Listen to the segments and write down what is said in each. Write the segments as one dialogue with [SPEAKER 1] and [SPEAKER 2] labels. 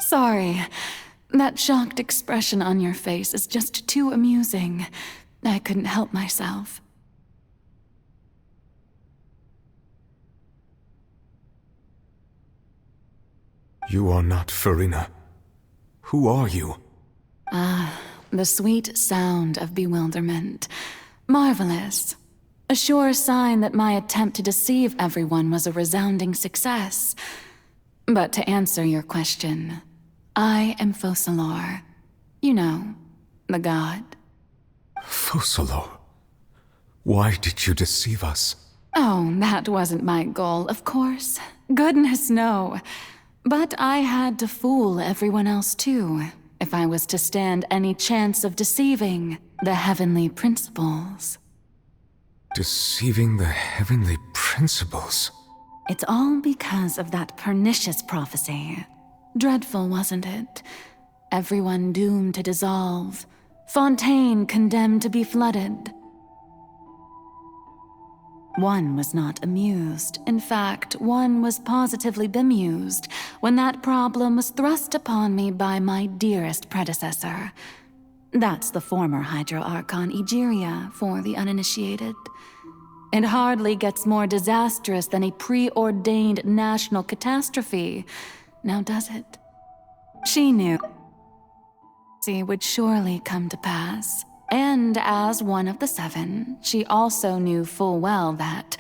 [SPEAKER 1] Sorry. That shocked expression on your face is just too amusing. I couldn't help myself.
[SPEAKER 2] You are not Farina. Who are you?
[SPEAKER 1] The sweet sound of bewilderment. Marvelous. A sure sign that my attempt to deceive everyone was a resounding success. But to answer your question, I am Focalor. You know, the god.
[SPEAKER 2] Focalor? Why did you deceive us?
[SPEAKER 1] Oh, that wasn't my goal, of course. Goodness, no. But I had to fool everyone else too, if I was to stand any chance of deceiving the heavenly principles.
[SPEAKER 2] Deceiving the heavenly principles?
[SPEAKER 1] It's all because of that pernicious prophecy. Dreadful, wasn't it? Everyone doomed to dissolve. Fontaine condemned to be flooded. One was not amused. In fact, one was positively bemused when that problem was thrust upon me by my dearest predecessor. That's the former Hydro Archon Egeria for the uninitiated. It hardly gets more disastrous than a preordained national catastrophe, now does it? She knew it would surely come to pass. And as one of the seven, she also knew full well that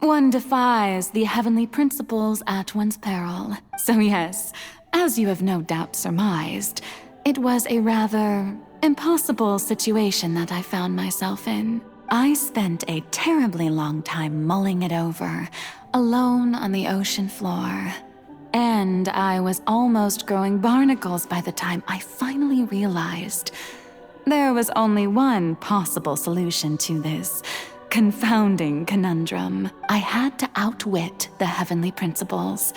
[SPEAKER 1] one defies the heavenly principles at one's peril. So yes, as you have no doubt surmised, it was a rather impossible situation that I found myself in. I spent a terribly long time mulling it over, alone on the ocean floor. And I was almost growing barnacles by the time I finally realized there was only one possible solution to this confounding conundrum. I had to outwit the heavenly principles,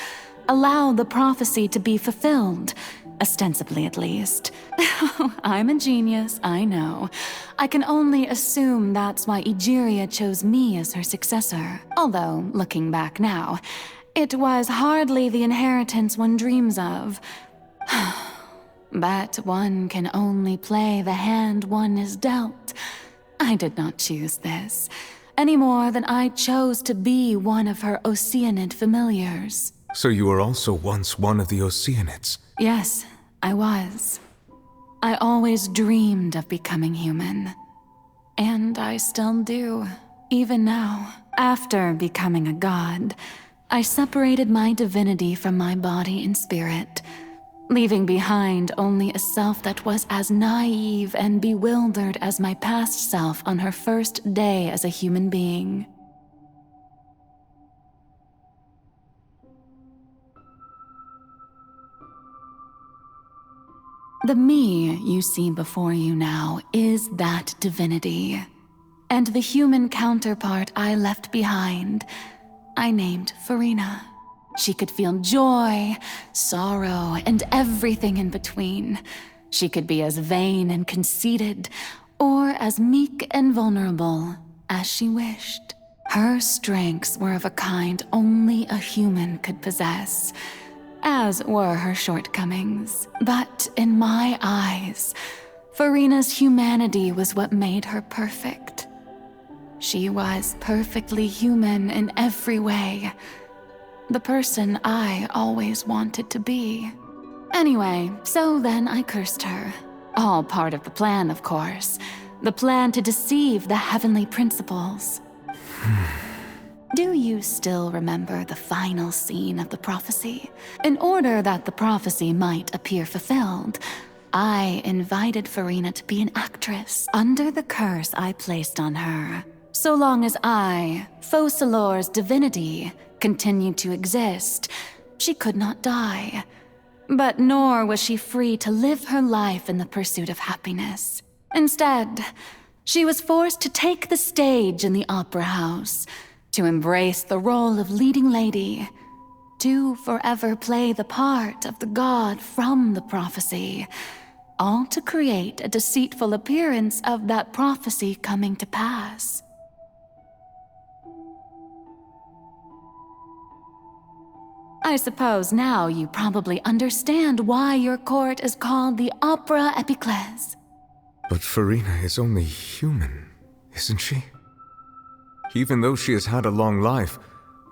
[SPEAKER 1] allow the prophecy to be fulfilled, ostensibly at least. I'm a genius, I know. I can only assume that's why Egeria chose me as her successor. Although, looking back now, it was hardly the inheritance one dreams of. But one can only play the hand one is dealt. I did not choose this, any more than I chose to be one of her Oceanid familiars.
[SPEAKER 2] So you were also once one of the Oceanids?
[SPEAKER 1] Yes, I was. I always dreamed of becoming human. And I still do, even now. After becoming a god, I separated my divinity from my body and spirit, leaving behind only a self that was as naive and bewildered as my past self on her first day as a human being. The me you see before you now is that divinity, and the human counterpart I left behind, I named Farina. She could feel joy, sorrow, and everything in between. She could be as vain and conceited, or as meek and vulnerable as she wished. Her strengths were of a kind only a human could possess, as were her shortcomings. But in my eyes, Farina's humanity was what made her perfect. She was perfectly human in every way. The person I always wanted to be. Anyway, so then I cursed her. All part of the plan, of course. The plan to deceive the heavenly principles. Do you still remember the final scene of the prophecy? In order that the prophecy might appear fulfilled, I invited Farina to be an actress under the curse I placed on her. So long as I, Focalor's divinity, continued to exist, she could not die. But nor was she free to live her life in the pursuit of happiness. Instead, she was forced to take the stage in the opera house, to embrace the role of leading lady, to forever play the part of the god from the prophecy, all to create a deceitful appearance of that prophecy coming to pass. I suppose now you probably understand why your court is called the Opera Epiclese.
[SPEAKER 2] But Farina is only human, isn't she? Even though she has had a long life,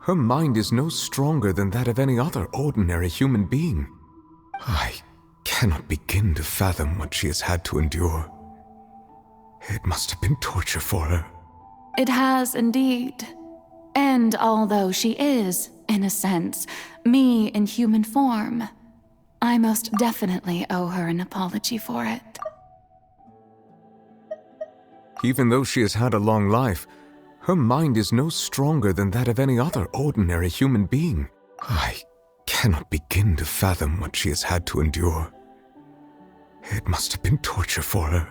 [SPEAKER 2] her mind is no stronger than that of any other ordinary human being. I cannot begin to fathom what she has had to endure. It must have been torture for her.
[SPEAKER 1] It has indeed. And although she is, in a sense, me in human form, I most definitely owe her an apology for it.
[SPEAKER 2] Even though she has had a long life, her mind is no stronger than that of any other ordinary human being. I cannot begin to fathom what she has had to endure. It must have been torture for her.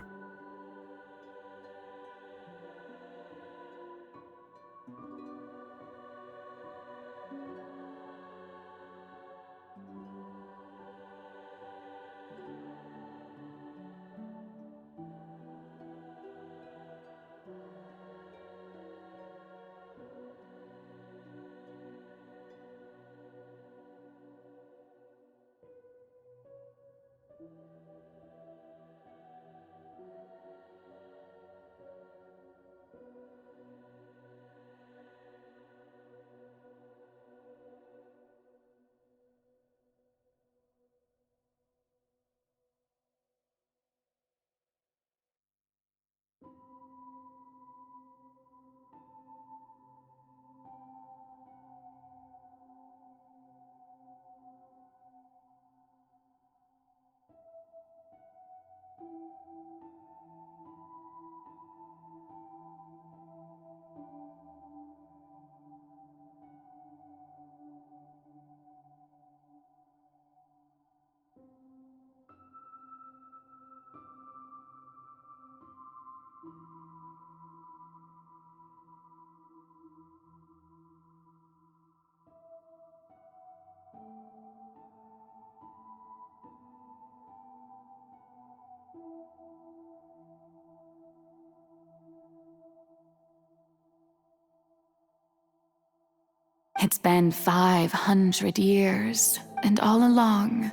[SPEAKER 1] It's been 500 years, and all along,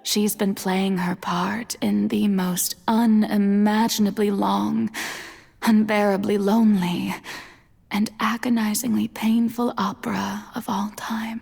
[SPEAKER 1] she's been playing her part in the most unimaginably long, unbearably lonely, and agonizingly painful opera of all time.